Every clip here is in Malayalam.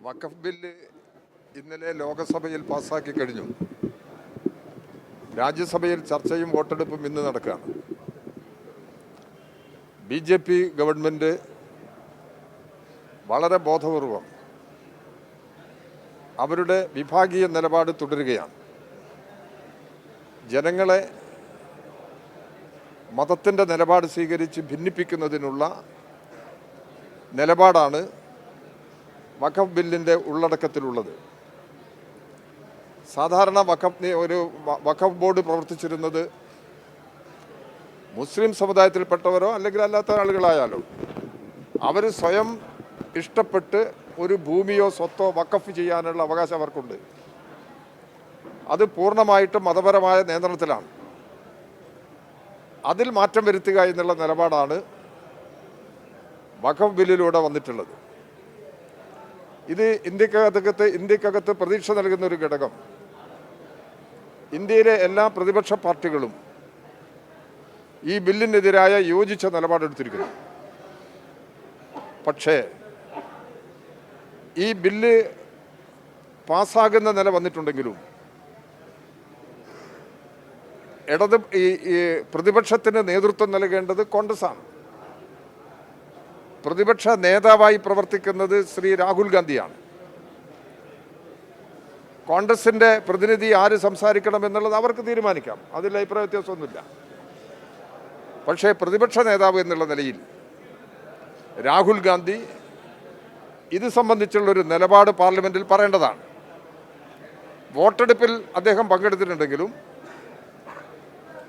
വഖഫ് ബില്ല് ഇന്നലെ ലോകസഭയിൽ പാസ്സാക്കി കഴിഞ്ഞു. രാജ്യസഭയിൽ ചർച്ചയും വോട്ടെടുപ്പും ഇന്ന് നടക്കുകയാണ്. BJP ഗവൺമെൻറ് വളരെ ബോധപൂർവം അവരുടെ വിഭാഗീയ നിലപാട് തുടരുകയാണ്. ജനങ്ങളെ മതത്തിൻ്റെ നിലപാട് സ്വീകരിച്ച് ഭിന്നിപ്പിക്കുന്നതിനുള്ള നിലപാടാണ് വഖഫ് ബില്ലിൻ്റെ ഉള്ളടക്കത്തിലുള്ളത്. സാധാരണ വഖഫ് ബോർഡ് പ്രവർത്തിച്ചിരുന്നത് മുസ്ലിം സമുദായത്തിൽപ്പെട്ടവരോ അല്ലെങ്കിൽ അല്ലാത്ത ആളുകളായാലോ അവർ സ്വയം ഇഷ്ടപ്പെട്ട് ഒരു ഭൂമിയോ സ്വത്തോ വഖഫ് ചെയ്യാനുള്ള അവകാശം അവർക്കുണ്ട്. അത് പൂർണ്ണമായിട്ടും മതപരമായ നിയന്ത്രണത്തിലാണ്. അതിൽ മാറ്റം വരുത്തുക എന്നുള്ള നിലപാടാണ് വഖഫ് ബില്ലിലൂടെ വന്നിട്ടുള്ളത്. ഇത് ഇന്ത്യക്കകത്ത് പ്രതീക്ഷ നൽകുന്ന ഒരു ഘടകം. ഇന്ത്യയിലെ എല്ലാ പ്രതിപക്ഷ പാർട്ടികളും ഈ ബില്ലിനെതിരായ യോജിച്ച നിലപാടെടുത്തിരിക്കുന്നു. പക്ഷേ ഈ ബില്ല് പാസ്സാകുന്ന നില വന്നിട്ടുണ്ടെങ്കിലും ഈ പ്രതിപക്ഷത്തിന് നേതൃത്വം നൽകേണ്ടത് കോൺഗ്രസ്സാണ്. പ്രതിപക്ഷ നേതാവായി പ്രവർത്തിക്കുന്നത് ശ്രീ രാഹുൽ ഗാന്ധിയാണ്. കോൺഗ്രസിൻ്റെ പ്രതിനിധി ആര് സംസാരിക്കണം എന്നുള്ളത് അവർക്ക് തീരുമാനിക്കാം, അതിൽ അഭിപ്രായ വ്യത്യാസമൊന്നുമില്ല. പക്ഷേ പ്രതിപക്ഷ നേതാവ് എന്നുള്ള നിലയിൽ രാഹുൽ ഗാന്ധി ഇത് സംബന്ധിച്ചുള്ളൊരു നിലപാട് പാർലമെൻറ്റിൽ പറയേണ്ടതാണ്. വോട്ടെടുപ്പിൽ അദ്ദേഹം പങ്കെടുത്തിട്ടുണ്ടെങ്കിലും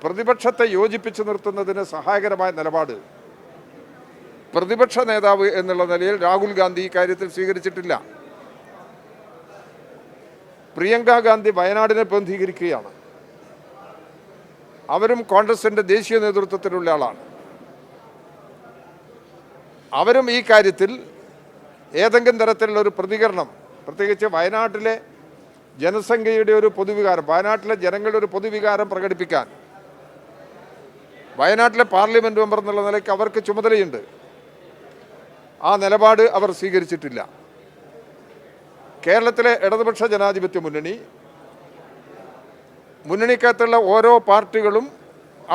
പ്രതിപക്ഷത്തെ യോജിപ്പിച്ച് നിർത്തുന്നതിന് സഹായകരമായ നിലപാട് പ്രതിപക്ഷ നേതാവ് എന്നുള്ള നിലയിൽ രാഹുൽ ഗാന്ധി ഇക്കാര്യത്തിൽ സ്വീകരിച്ചിട്ടില്ല. പ്രിയങ്ക ഗാന്ധി വയനാടിനെ പ്രതിനിധീകരിക്കുകയാണ്. അവരും കോൺഗ്രസിൻ്റെ ദേശീയ നേതൃത്വത്തിലുള്ള ആളാണ്. അവരും ഈ കാര്യത്തിൽ ഏതെങ്കിലും തരത്തിലുള്ള ഒരു പ്രതികരണം, പ്രത്യേകിച്ച് വയനാട്ടിലെ ജനസംഖ്യയുടെ ഒരു പൊതുവികാരം, വയനാട്ടിലെ ജനങ്ങളുടെ ഒരു പൊതുവികാരം പ്രകടിപ്പിക്കാൻ വയനാട്ടിലെ പാർലമെൻറ്റ് മെമ്പർ എന്നുള്ള നിലയ്ക്ക് അവർക്ക് ചുമതലയുണ്ട്. ആ നിലപാട് അവർ സ്വീകരിച്ചിട്ടില്ല. കേരളത്തിലെ ഇടതുപക്ഷ ജനാധിപത്യ മുന്നണിക്കകത്തുള്ള ഓരോ പാർട്ടികളും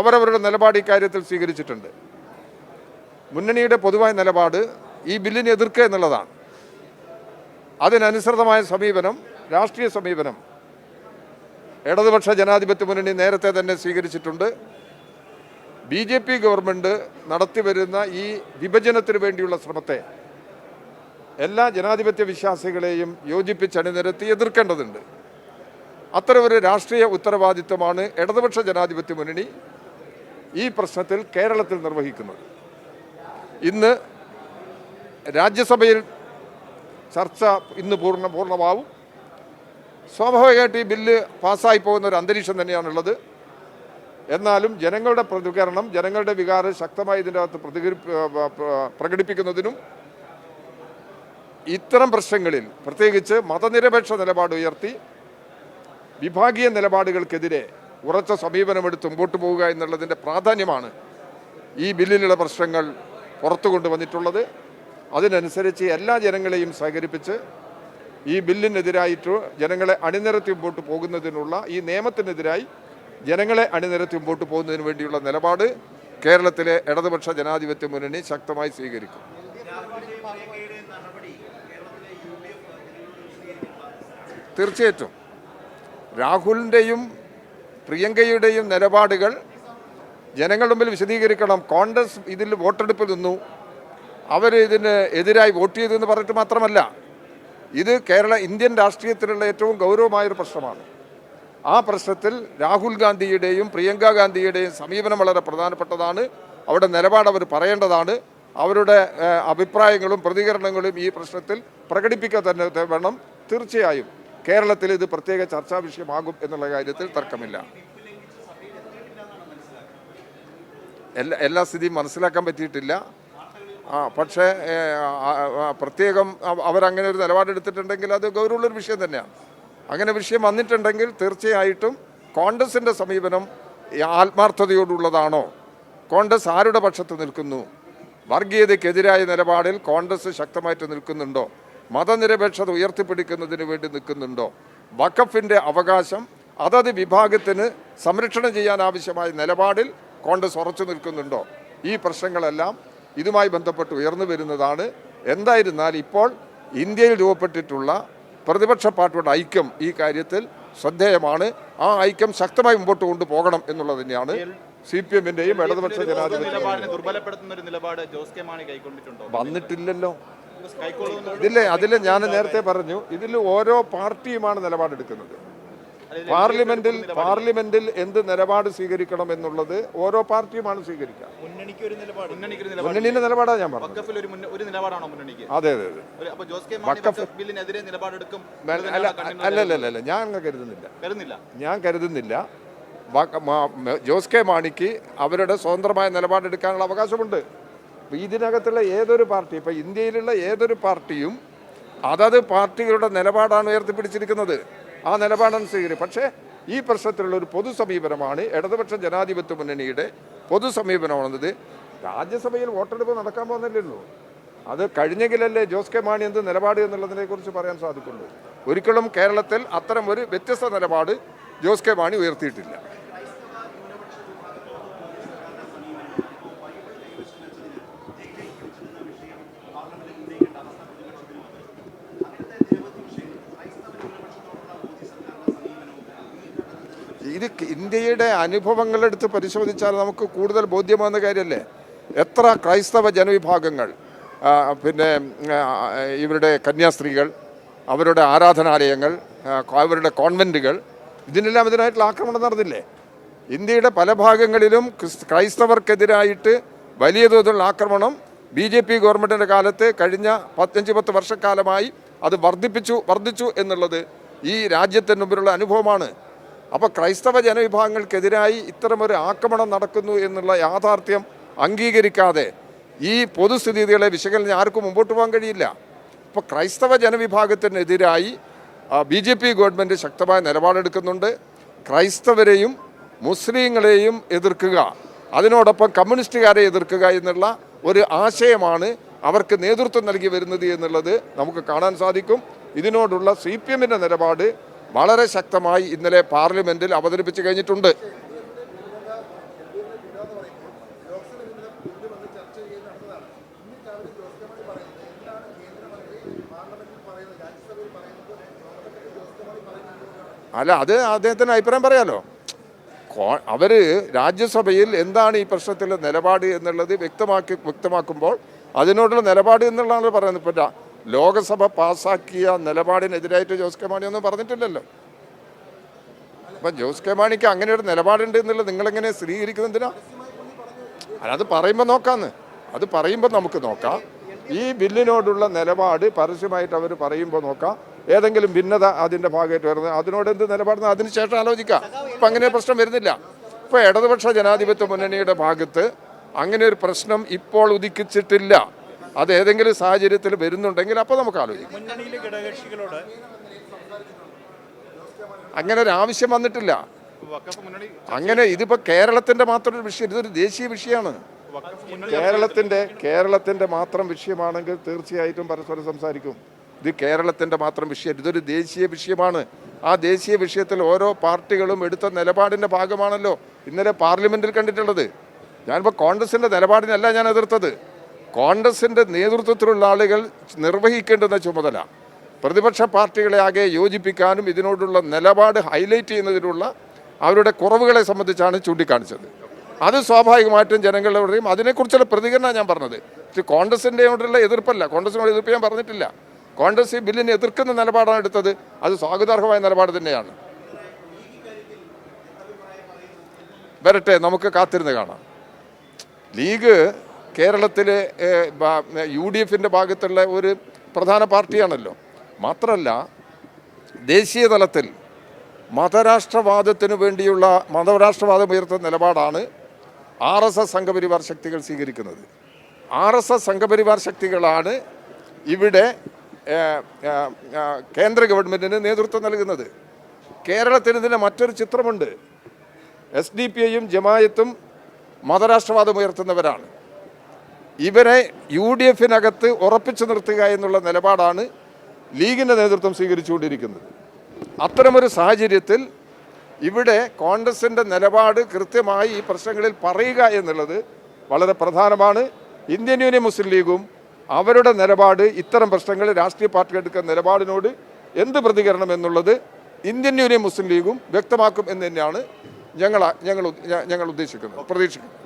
അവരവരുടെ നിലപാട് ഇക്കാര്യത്തിൽ സ്വീകരിച്ചിട്ടുണ്ട്. മുന്നണിയുടെ പൊതുവായ നിലപാട് ഈ ബില്ലിനെ എതിർക്കുക എന്നുള്ളതാണ്. അതിനനുസൃതമായ സമീപനം, രാഷ്ട്രീയ സമീപനം ഇടതുപക്ഷ ജനാധിപത്യ മുന്നണി നേരത്തെ തന്നെ സ്വീകരിച്ചിട്ടുണ്ട്. BJP ഗവൺമെൻറ് നടത്തിവരുന്ന ഈ വിഭജനത്തിന് വേണ്ടിയുള്ള ശ്രമത്തെ എല്ലാ ജനാധിപത്യ വിശ്വാസികളെയും യോജിപ്പിച്ചണിനിരത്തി എതിർക്കേണ്ടതുണ്ട്. അത്തരമൊരു രാഷ്ട്രീയ ഉത്തരവാദിത്വമാണ് ഇടതുപക്ഷ ജനാധിപത്യ മുന്നണി ഈ പ്രശ്നത്തിൽ കേരളത്തിൽ നിർവഹിക്കുന്നത്. ഇന്ന് രാജ്യസഭയിൽ ചർച്ച ഇന്ന് പൂർണ്ണമാവും. സ്വാഭാവികമായിട്ട് ഈ ബില്ല് പാസ്സായി പോകുന്ന ഒരു അന്തരീക്ഷം തന്നെയാണുള്ളത്. എന്നാലും ജനങ്ങളുടെ പ്രതികരണം, ജനങ്ങളുടെ വികാരം ശക്തമായി ഇതിൻ്റെ അകത്ത് പ്രകടിപ്പിക്കുന്നതിനും ഇത്തരം പ്രശ്നങ്ങളിൽ പ്രത്യേകിച്ച് മതനിരപേക്ഷ നിലപാട് ഉയർത്തി വിഭാഗീയ നിലപാടുകൾക്കെതിരെ ഉറച്ച സമീപനമെടുത്ത് മുമ്പോട്ട് പോവുക എന്നുള്ളതിൻ്റെ പ്രാധാന്യമാണ് ഈ ബില്ലിലുള്ള പ്രശ്നങ്ങൾ പുറത്തു കൊണ്ടുവന്നിട്ടുള്ളത്. അതിനനുസരിച്ച് എല്ലാ ജനങ്ങളെയും സഹകരിപ്പിച്ച് ഈ ബില്ലിനെതിരായിട്ട് ജനങ്ങളെ അണിനിരത്തി മുമ്പോട്ട് പോകുന്നതിനുള്ള, ഈ നിയമത്തിനെതിരായി ജനങ്ങളെ അണിനിരത്തി മുമ്പോട്ട് പോകുന്നതിന് വേണ്ടിയുള്ള നിലപാട് കേരളത്തിലെ ഇടതുപക്ഷ ജനാധിപത്യ മുന്നണി ശക്തമായി സ്വീകരിക്കും. തീർച്ചയായിട്ടും രാഹുലിൻ്റെയും പ്രിയങ്കയുടെയും നിലപാടുകൾ ജനങ്ങളുടെ മുമ്പിൽ വിശദീകരിക്കണം. കോൺഗ്രസ് ഇതിൽ വോട്ടെടുപ്പിൽ നിന്നു, അവർ ഇതിന് എതിരായി വോട്ട് ചെയ്തെന്ന് പറഞ്ഞിട്ട് മാത്രമല്ല, ഇത് ഇന്ത്യൻ രാഷ്ട്രീയത്തിലുള്ള ഏറ്റവും ഗൗരവമായൊരു പ്രശ്നമാണ്. ആ പ്രശ്നത്തിൽ രാഹുൽ ഗാന്ധിയുടെയും പ്രിയങ്ക ഗാന്ധിയുടെയും സമീപനം വളരെ പ്രധാനപ്പെട്ടതാണ്. അവരുടെ നിലപാട് അവർ പറയേണ്ടതാണ്. അവരുടെ അഭിപ്രായങ്ങളും പ്രതികരണങ്ങളും ഈ പ്രശ്നത്തിൽ പ്രകടിപ്പിക്കുക തന്നെ വേണം. തീർച്ചയായും കേരളത്തിൽ ഇത് പ്രത്യേക ചർച്ചാ വിഷയമാകും എന്നുള്ള കാര്യത്തിൽ തർക്കമില്ല. എല്ലാ സ്ഥിതിയും മനസ്സിലാക്കാൻ പറ്റിയിട്ടില്ല. പക്ഷേ പ്രത്യേകം അവരങ്ങനെ ഒരു നിലപാടെടുത്തിട്ടുണ്ടെങ്കിൽ അത് ഗൗരവമുള്ളൊരു വിഷയം തന്നെയാണ്. അങ്ങനെ വിഷയം വന്നിട്ടുണ്ടെങ്കിൽ തീർച്ചയായിട്ടും കോൺഗ്രസിൻ്റെ സമീപനം ആത്മാർത്ഥതയോടുള്ളതാണോ, കോൺഗ്രസ് ആരുടെ പക്ഷത്ത് നിൽക്കുന്നു, വർഗീയതയ്ക്കെതിരായ നിലപാടിൽ കോൺഗ്രസ് ശക്തമായിട്ട് നിൽക്കുന്നുണ്ടോ മതനിരപേക്ഷത ഉയർത്തിപ്പിടിക്കുന്നതിന് വേണ്ടി നിൽക്കുന്നുണ്ടോ? വഖഫിൻ്റെ അവകാശം അതത് വിഭാഗത്തിന് സംരക്ഷണം ചെയ്യാൻ ആവശ്യമായ നിലപാടിൽ കോൺഗ്രസ് ഉറച്ചു നിൽക്കുന്നുണ്ടോ? ഈ പ്രശ്നങ്ങളെല്ലാം ഇതുമായി ബന്ധപ്പെട്ട് ഉയർന്നു വരുന്നതാണ്. എന്തായിരുന്നാൽ ഇപ്പോൾ ഇന്ത്യയിൽ രൂപപ്പെട്ടിട്ടുള്ള പ്രതിപക്ഷ പാർട്ടിയുടെ ഐക്യം ഈ കാര്യത്തിൽ ശ്രദ്ധേയമാണ്. ആ ഐക്യം ശക്തമായി മുമ്പോട്ട് കൊണ്ടുപോകണം എന്നുള്ളത് തന്നെയാണ് CPM-ന്റെയും ഇടതുപക്ഷ ജനാധിപത്യ വന്നിട്ടില്ലല്ലോ. അതിൽ ഞാൻ നേരത്തെ പറഞ്ഞു, ഇതിൽ ഓരോ പാർട്ടിയുമാണ് നിലപാടെടുക്കുന്നത്. പാർലമെന്റിൽ എന്ത് നിലപാട് സ്വീകരിക്കണം എന്നുള്ളത് ഓരോ പാർട്ടിയുമാണ് സ്വീകരിക്കുക. മുന്നണിയുടെ നിലപാടാണ് ഞാൻ പറഞ്ഞത്. അതെ അതെ അതെ. അല്ലല്ല, ഞാൻ കരുതുന്നില്ല. ജോസ് കെ മാണിക്ക് അവരുടെ സ്വതന്ത്രമായ നിലപാടെടുക്കാനുള്ള അവകാശമുണ്ട്. ഇതിനകത്തുള്ള ഏതൊരു പാർട്ടി, ഇപ്പം ഇന്ത്യയിലുള്ള ഏതൊരു പാർട്ടിയും അതത് പാർട്ടികളുടെ നിലപാടാണ് ഉയർത്തിപ്പിടിച്ചിരിക്കുന്നത്. ആ നിലപാടാണ് സ്വീകരിക്കും. പക്ഷേ ഈ പ്രശ്നത്തിലുള്ള ഒരു പൊതു സമീപനമാണ് ഇടതുപക്ഷ ജനാധിപത്യ മുന്നണിയുടെ പൊതു സമീപനമാണെന്നത്. രാജ്യസഭയിൽ വോട്ടെടുപ്പ് നടക്കാൻ പോകുന്നില്ലല്ലോ. അത് കഴിഞ്ഞെങ്കിലല്ലേ ജോസ് കെ മാണി എന്ത് നിലപാട് എന്നുള്ളതിനെ കുറിച്ച് പറയാൻ സാധിക്കുള്ളൂ. ഒരിക്കലും കേരളത്തിൽ അത്തരം ഒരു വ്യത്യസ്ത നിലപാട് ജോസ് കെ മാണി ഉയർത്തിയിട്ടില്ല. ഇത് ഇന്ത്യയുടെ അനുഭവങ്ങളെടുത്ത് പരിശോധിച്ചാൽ നമുക്ക് കൂടുതൽ ബോധ്യമാകുന്ന കാര്യമല്ലേ. എത്ര ക്രൈസ്തവ ജനവിഭാഗങ്ങൾ, പിന്നെ ഇവരുടെ കന്യാസ്ത്രീകൾ, അവരുടെ ആരാധനാലയങ്ങൾ, അവരുടെ കോൺവെൻറ്റുകൾ, ഇതിനെല്ലാം ഇതിനായിട്ടുള്ള ആക്രമണം നടന്നില്ലേ? ഇന്ത്യയുടെ പല ഭാഗങ്ങളിലും ക്രൈസ്തവർക്കെതിരായിട്ട് വലിയ തോതിലുള്ള ആക്രമണം BJP ഗവൺമെൻറ്റിൻ്റെ കാലത്ത് കഴിഞ്ഞ 15-10 വർഷക്കാലമായി അത് വർദ്ധിച്ചു എന്നുള്ളത് ഈ രാജ്യത്തിന് മുമ്പിലുള്ള അനുഭവമാണ്. അപ്പോൾ ക്രൈസ്തവ ജനവിഭാഗങ്ങൾക്കെതിരായി ഇത്തരമൊരു ആക്രമണം നടക്കുന്നു എന്നുള്ള യാഥാർത്ഥ്യം അംഗീകരിക്കാതെ ഈ പൊതുസ്ഥിതികളെ വിശകലനം ആർക്കും മുമ്പോട്ട് പോകാൻ കഴിയില്ല. ഇപ്പോൾ ക്രൈസ്തവ ജനവിഭാഗത്തിനെതിരായി BJP ഗവൺമെൻറ് ശക്തമായ നിലപാടെടുക്കുന്നുണ്ട്. ക്രൈസ്തവരെയും മുസ്ലിങ്ങളെയും എതിർക്കുക, അതിനോടൊപ്പം കമ്മ്യൂണിസ്റ്റുകാരെ എതിർക്കുക എന്നുള്ള ഒരു ആശയമാണ് അവർക്ക് നേതൃത്വം നൽകി വരുന്നത് എന്നുള്ളത് നമുക്ക് കാണാൻ സാധിക്കും. ഇതിനോടുള്ള CPM-ന്റെ നിലപാട് വളരെ ശക്തമായി ഇന്നലെ പാർലമെന്റിൽ അവതരിപ്പിച്ചു കഴിഞ്ഞിട്ടുണ്ട്. അല്ല, അത് അദ്ദേഹത്തിന് അഭിപ്രായം പറയാലോ. അവർ രാജ്യസഭയിൽ എന്താണ് ഈ പ്രശ്നത്തിലെ നിലപാട് എന്നുള്ളത് വ്യക്തമാക്കുമ്പോൾ അതിനോടുള്ള നിലപാട് എന്നുള്ളതാണ് പറയുന്നത്. ഇപ്പം ലോകസഭ പാസ്സാക്കിയ നിലപാടിനെതിരായിട്ട് ജോസ് കെ മാണി ഒന്നും പറഞ്ഞിട്ടില്ലല്ലോ. അപ്പം ജോസ് കെ മാണിക്ക് അങ്ങനെ ഒരു നിലപാടുണ്ട് എന്നുള്ളത് നിങ്ങളെങ്ങനെ സ്ഥിരീകരിക്കുന്നതിനാ? അത് പറയുമ്പോൾ നമുക്ക് നോക്കാം. ഈ ബില്ലിനോടുള്ള നിലപാട് പരസ്യമായിട്ട് അവർ പറയുമ്പോൾ നോക്കാം. ഏതെങ്കിലും ഭിന്നത അതിൻ്റെ ഭാഗമായിട്ട് വരുന്നത് അതിനോട് എന്ത് നിലപാടെന്ന് അതിനുശേഷം ആലോചിക്കാം. ഇപ്പം അങ്ങനെ പ്രശ്നം വരുന്നില്ല. ഇപ്പോൾ ഇടതുപക്ഷ ജനാധിപത്യ മുന്നണിയുടെ ഭാഗത്ത് അങ്ങനെ ഒരു പ്രശ്നം ഇപ്പോൾ ഉദിക്കിച്ചിട്ടില്ല. അത് ഏതെങ്കിലും സാഹചര്യത്തിൽ വരുന്നുണ്ടെങ്കിൽ അപ്പോൾ നമുക്ക് ആലോചിക്കാം. അങ്ങനെ ഒരു ആവശ്യം വന്നിട്ടില്ല. അങ്ങനെ ഇതിപ്പോൾ കേരളത്തിൻ്റെ മാത്രം ഒരു വിഷയം, ഇതൊരു ദേശീയ വിഷയമാണ്. കേരളത്തിൻ്റെ മാത്രം വിഷയമാണെങ്കിൽ തീർച്ചയായിട്ടും പരസ്പരം സംസാരിക്കും. ഇത് കേരളത്തിൻ്റെ മാത്രം വിഷയം, ഇതൊരു ദേശീയ വിഷയമാണ്. ആ ദേശീയ വിഷയത്തിൽ ഓരോ പാർട്ടികളും എടുത്ത നിലപാടിൻ്റെ ഭാഗമാണല്ലോ ഇന്നലെ പാർലമെൻറ്റിൽ കണ്ടിട്ടുള്ളത്. ഞാനിപ്പോൾ കോൺഗ്രസിൻ്റെ നിലപാടിനല്ല ഞാൻ എതിർത്തത്. കോൺഗ്രസിൻ്റെ നേതൃത്വത്തിലുള്ള ആളുകൾ നിർവഹിക്കേണ്ടുന്ന ചുമതല പ്രതിപക്ഷ പാർട്ടികളെ ആകെ യോജിപ്പിക്കാനും ഇതിനോടുള്ള നിലപാട് ഹൈലൈറ്റ് ചെയ്യുന്നതിനുള്ള അവരുടെ കുറവുകളെ സംബന്ധിച്ചാണ് ചൂണ്ടിക്കാണിച്ചത്. അത് സ്വാഭാവികമായിട്ടും ജനങ്ങളോടെയും അതിനെക്കുറിച്ചുള്ള പ്രതികരണമാണ് ഞാൻ പറഞ്ഞത്. കോൺഗ്രസിൻ്റെയോടുള്ള എതിർപ്പല്ല, കോൺഗ്രസിനോട് എതിർപ്പ് ഞാൻ പറഞ്ഞിട്ടില്ല. കോൺഗ്രസ് ഈ ബില്ലിനെ എതിർക്കുന്ന നിലപാടാണ് എടുത്തത്. അത് സ്വാഗതാർഹമായ നിലപാട് തന്നെയാണ്. വരട്ടെ, നമുക്ക് കാത്തിരുന്ന് കാണാം. ലീഗ് കേരളത്തിലെ UDF-ന്റെ ഭാഗത്തുള്ള ഒരു പ്രധാന പാർട്ടിയാണല്ലോ. മാത്രമല്ല ദേശീയ തലത്തിൽ മതരാഷ്ട്രവാദത്തിനു വേണ്ടിയുള്ള മതരാഷ്ട്രവാദം ഉയർത്തുന്ന നിലപാടാണ് RSS സംഘപരിവാർ ശക്തികൾ സ്വീകരിക്കുന്നത്. RSS സംഘപരിവാർ ശക്തികളാണ് ഇവിടെ കേന്ദ്ര ഗവൺമെൻറ്റിന് നേതൃത്വം നൽകുന്നത്. കേരളത്തിന് ഇതിന് മറ്റൊരു ചിത്രമുണ്ട്. SDPI-യും ജമായത്തും മതരാഷ്ട്രവാദം ഉയർത്തുന്നവരാണ്. ഇവരെ UDF-നകത്ത് ഉറപ്പിച്ചു നിർത്തുക എന്നുള്ള നിലപാടാണ് ലീഗിൻ്റെ നേതൃത്വം സ്വീകരിച്ചുകൊണ്ടിരിക്കുന്നത്. അത്തരമൊരു സാഹചര്യത്തിൽ ഇവിടെ കോൺഗ്രസിൻ്റെ നിലപാട് കൃത്യമായി ഈ പ്രശ്നങ്ങളിൽ പറയുക എന്നുള്ളത് വളരെ പ്രധാനമാണ്. ഇന്ത്യൻ യൂണിയൻ മുസ്ലിം ലീഗും അവരുടെ നിലപാട് ഇത്തരം പ്രശ്നങ്ങളിൽ രാഷ്ട്രീയ പാർട്ടി എടുക്കുന്ന നിലപാടിനോട് എന്ത് പ്രതികരണം എന്നുള്ളത് ഇന്ത്യൻ യൂണിയൻ മുസ്ലിം ലീഗും വ്യക്തമാക്കും എന്ന് തന്നെയാണ് ഞങ്ങൾ പ്രതീക്ഷിക്കുന്നത്.